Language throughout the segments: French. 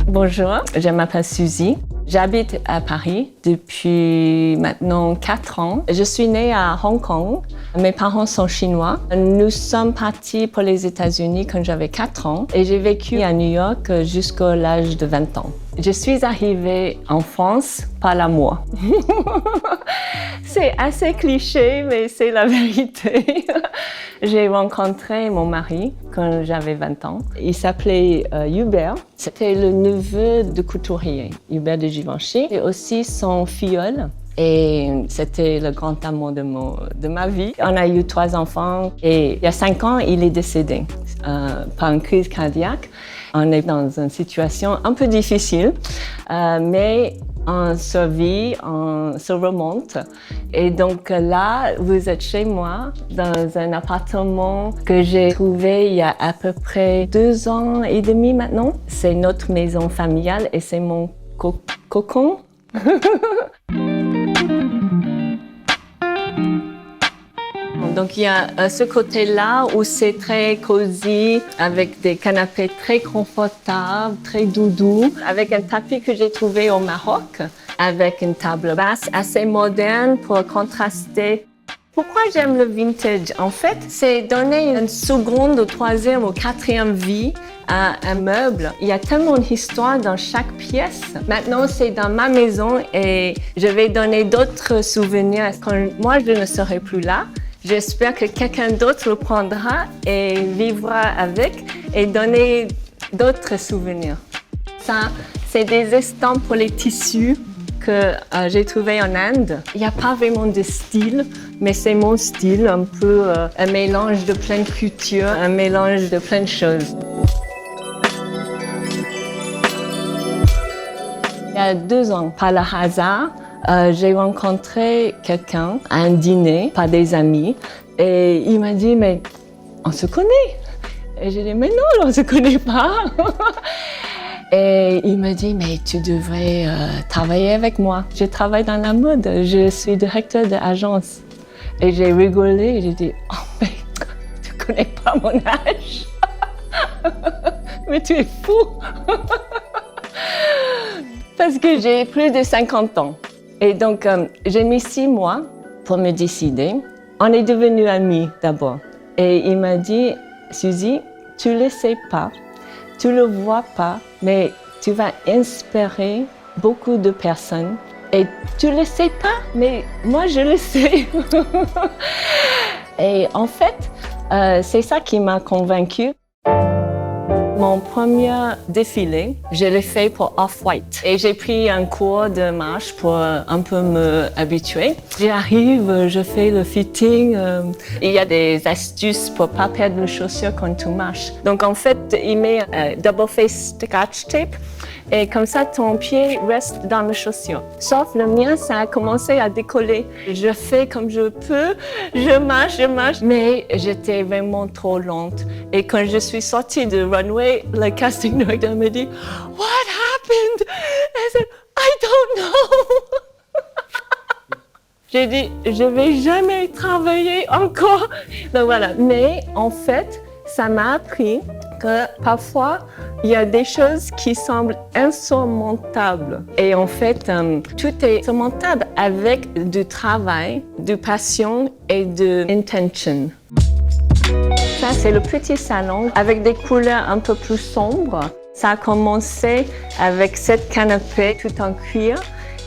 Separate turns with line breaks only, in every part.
Bonjour, je m'appelle Suzy. J'habite à Paris depuis maintenant 4 ans. Je suis née à Hong Kong. Mes parents sont chinois. Nous sommes partis pour les États-Unis quand j'avais 4 ans et j'ai vécu à New York jusqu'à l'âge de 20 ans. Je suis arrivée en France par l'amour. C'est assez cliché, mais c'est la vérité. J'ai rencontré mon mari quand j'avais 20 ans. Il s'appelait Hubert. C'était le neveu de couturier, Hubert de Givenchy, et aussi son filleul. Et c'était le grand amour de ma vie. On a eu 3 enfants et il y a 5 ans, il est décédé par une crise cardiaque. On est dans une situation un peu difficile, mais on survit, on se remonte. Et donc là, vous êtes chez moi, dans un appartement que j'ai trouvé il y a à peu près 2 ans et demi maintenant. C'est notre maison familiale et c'est mon cocon. Donc il y a ce côté-là où c'est très cosy, avec des canapés très confortables, très doudous, avec un tapis que j'ai trouvé au Maroc, avec une table basse assez moderne pour contraster. Pourquoi j'aime le vintage? En fait, c'est donner une seconde, ou 3e ou 4e vie à un meuble. Il y a tellement d'histoire dans chaque pièce. Maintenant, c'est dans ma maison et je vais donner d'autres souvenirs. Quand moi, je ne serai plus là, j'espère que quelqu'un d'autre le prendra et vivra avec et donner d'autres souvenirs. Ça, c'est des estampes pour les tissus que j'ai trouvé en Inde. Il n'y a pas vraiment de style, mais c'est mon style, un peu un mélange de plein de cultures, un mélange de plein de choses. Il y a 2 ans, par le hasard, j'ai rencontré quelqu'un à un dîner, par des amis, et il m'a dit « mais on se connaît ?» Et j'ai dit « mais non, on ne se connaît pas !» Et il m'a dit « mais tu devrais travailler avec moi. Je travaille dans la mode, je suis directeur d'agence. » Et j'ai rigolé et j'ai dit « oh mais tu ne connais pas mon âge. Mais tu es fou. » Parce que j'ai plus de 50 ans. Et donc, j'ai mis 6 mois pour me décider. On est devenus amis d'abord. Et il m'a dit, Suzy, tu ne le sais pas, tu ne le vois pas, mais tu vas inspirer beaucoup de personnes. Et tu ne le sais pas, mais moi, je le sais. Et en fait, c'est ça qui m'a convaincue. Mon premier défilé, je l'ai fait pour Off-White et j'ai pris un cours de marche pour un peu me habituer. J'arrive, je fais le fitting. Il y a des astuces pour pas perdre les chaussures quand tu marches. Donc en fait, il met double face scotch tape et comme ça ton pied reste dans les chaussures. Sauf le mien, ça a commencé à décoller. Je fais comme je peux, je marche, mais j'étais vraiment trop lente. Et quand je suis sortie du runway, le casting director me dit « What happened? » I said « I don't know. » J'ai dit « Je vais jamais travailler encore. » Donc voilà. Mais en fait, ça m'a appris que parfois, il y a des choses qui semblent insurmontables. Et en fait, tout est surmontable avec du travail, de passion et de intention. Ça, c'est le petit salon avec des couleurs un peu plus sombres. Ça a commencé avec 7 canapés tout en cuir.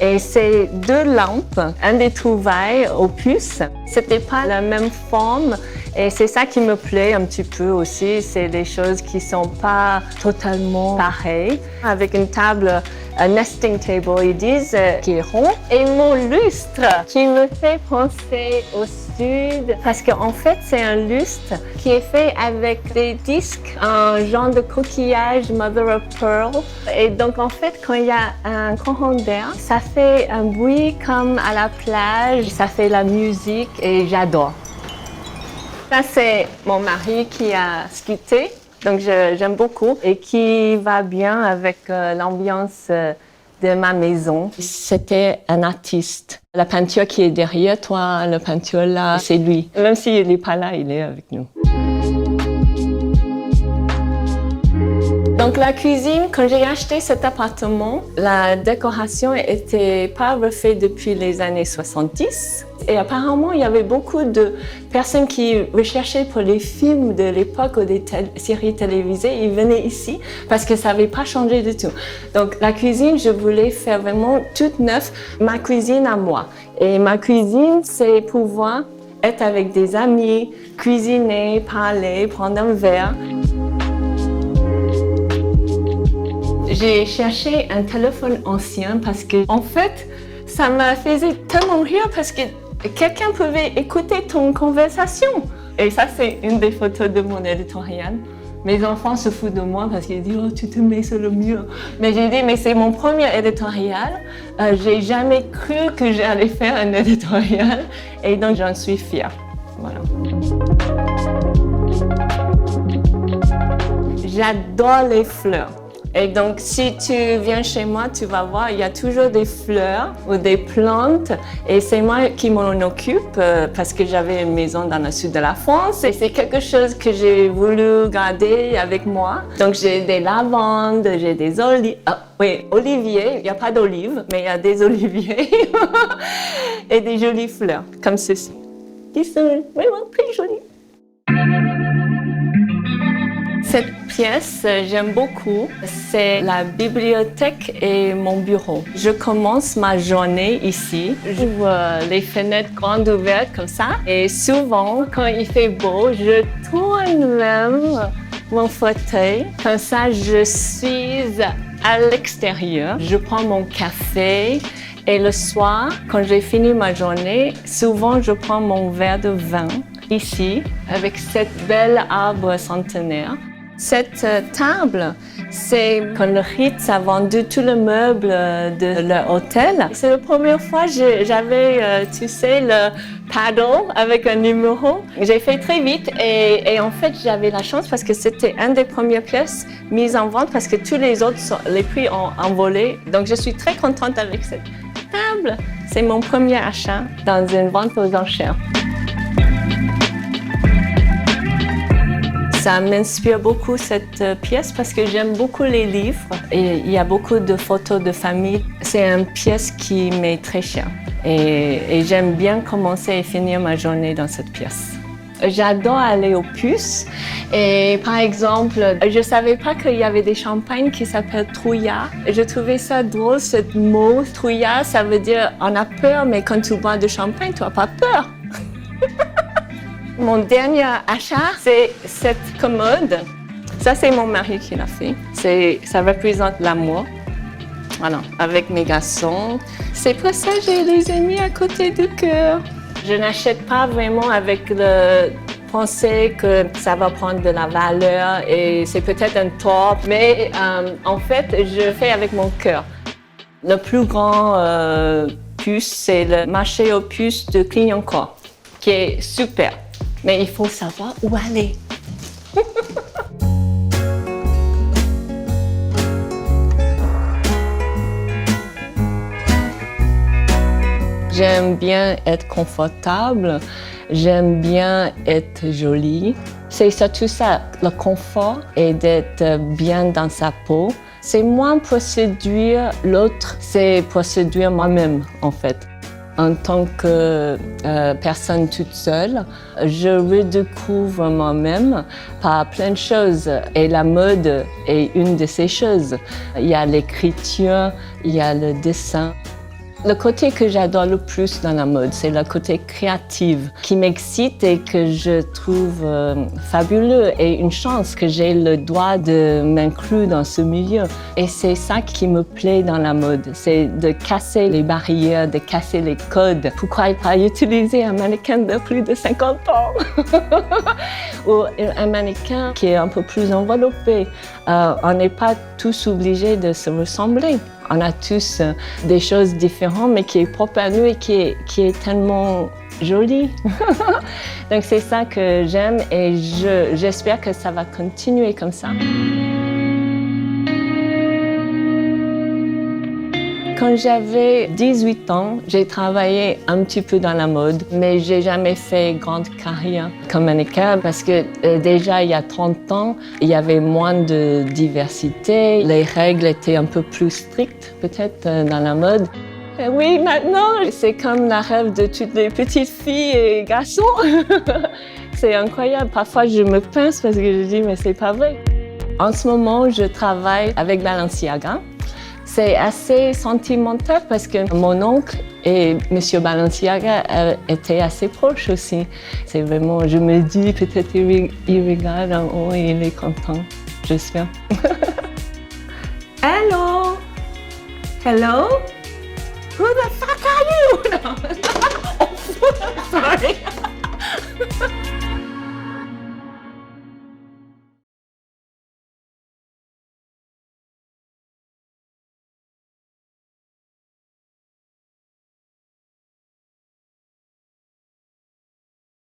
Et c'est 2 lampes, un des trouvailles aux puces. C'était pas la même forme et c'est ça qui me plaît un petit peu aussi. C'est des choses qui sont pas totalement pareilles. Avec une table, un nesting table, ils disent, qui est rond. Et mon lustre qui me fait penser au sud. Parce qu'en fait, c'est un lustre qui est fait avec des disques en genre de coquillage mother of pearl. Et donc, en fait, quand il y a un courant d'air, ça fait un bruit comme à la plage. Ça fait la musique et j'adore. Ça, c'est mon mari qui a sculpté. Donc, j'aime beaucoup et qui va bien avec l'ambiance de ma maison. C'était un artiste. La peinture qui est derrière toi, la peinture là, c'est lui. Même s'il n'est pas là, il est avec nous. Donc la cuisine, quand j'ai acheté cet appartement, la décoration n'était pas refaite depuis les années 70. Et apparemment, il y avait beaucoup de personnes qui recherchaient pour les films de l'époque ou des séries télévisées. Ils venaient ici parce que ça n'avait pas changé du tout. Donc la cuisine, je voulais faire vraiment toute neuve, ma cuisine à moi. Et ma cuisine, c'est pouvoir être avec des amis, cuisiner, parler, prendre un verre. J'ai cherché un téléphone ancien parce que, en fait, ça m'a fait tellement rire parce que quelqu'un pouvait écouter ton conversation. Et ça, c'est une des photos de mon éditorial. Mes enfants se foutent de moi parce qu'ils disent « Oh, tu te mets sur le mur ». Mais j'ai dit « Mais c'est mon premier éditorial. J'ai jamais cru que j'allais faire un éditorial. » Et donc, j'en suis fière. Voilà. J'adore les fleurs. Et donc, si tu viens chez moi, tu vas voir, il y a toujours des fleurs ou des plantes. Et c'est moi qui m'en occupe parce que j'avais une maison dans le sud de la France. Et c'est quelque chose que j'ai voulu garder avec moi. Donc, j'ai des lavandes, j'ai des olives. Ah, oui, oliviers. Il n'y a pas d'olives, mais il y a des oliviers. Et des jolies fleurs, comme ceci. Qui sont vraiment très jolies. Cette pièce, j'aime beaucoup. C'est la bibliothèque et mon bureau. Je commence ma journée ici. J'ouvre les fenêtres grandes ouvertes comme ça. Et souvent, quand il fait beau, je tourne même mon fauteuil. Comme ça, je suis à l'extérieur. Je prends mon café. Et le soir, quand j'ai fini ma journée, souvent, je prends mon verre de vin ici, avec cette belle arbre centenaire. Cette table, c'est quand le Ritz a vendu tout le meuble de leur hôtel. C'est la première fois que j'avais, tu sais, le paddle avec un numéro. J'ai fait très vite et en fait, j'avais la chance parce que c'était une des premières pièces mises en vente parce que tous les autres, les prix ont envolé. Donc, je suis très contente avec cette table. C'est mon premier achat dans une vente aux enchères. Ça m'inspire beaucoup cette pièce parce que j'aime beaucoup les livres et il y a beaucoup de photos de famille. C'est une pièce qui m'est très chère et j'aime bien commencer et finir ma journée dans cette pièce. J'adore aller aux puces et par exemple, je ne savais pas qu'il y avait des champagnes qui s'appellent Trouillard. Je trouvais ça drôle, ce mot Trouillard, ça veut dire on a peur mais quand tu bois de champagne, tu n'as pas peur. Mon dernier achat, c'est cette commode. Ça, c'est mon mari qui l'a fait. Ça représente l'amour. Voilà, avec mes garçons. C'est pour ça que j'ai les amis à côté du cœur. Je n'achète pas vraiment avec le pensée que ça va prendre de la valeur et c'est peut-être un tort, mais en fait, je fais avec mon cœur. Le plus grand puce, c'est le marché aux puces de Clignancourt, qui est super. Mais il faut savoir où aller. J'aime bien être confortable, j'aime bien être jolie. C'est surtout ça, le confort et d'être bien dans sa peau. C'est moins pour séduire l'autre, c'est pour séduire moi-même en fait. En tant que personne toute seule, je redécouvre moi-même par plein de choses. Et la mode est une de ces choses. Il y a l'écriture, il y a le dessin. Le côté que j'adore le plus dans la mode, c'est le côté créatif qui m'excite et que je trouve fabuleux et une chance que j'ai le droit de m'inclure dans ce milieu. Et c'est ça qui me plaît dans la mode, c'est de casser les barrières, de casser les codes. Pourquoi pas utiliser un mannequin de plus de 50 ans ou un mannequin qui est un peu plus enveloppé. On n'est pas tous obligés de se ressembler. On a tous des choses différentes, mais qui est propre à nous et qui est tellement jolie. Donc c'est ça que j'aime et j'espère que ça va continuer comme ça. Quand j'avais 18 ans, j'ai travaillé un petit peu dans la mode, mais j'ai jamais fait grande carrière comme mannequin parce que déjà il y a 30 ans, il y avait moins de diversité. Les règles étaient un peu plus strictes peut-être dans la mode. Et oui, maintenant, c'est comme la rêve de toutes les petites filles et garçons. C'est incroyable. Parfois, je me pince parce que je dis, mais c'est pas vrai. En ce moment, je travaille avec Balenciaga. C'est assez sentimental parce que mon oncle et Monsieur Balenciaga étaient assez proches aussi. C'est vraiment, je me dis, peut-être il regarde en haut et il est content, j'espère. Hello! Hello? Who the fuck are you? No. Sorry.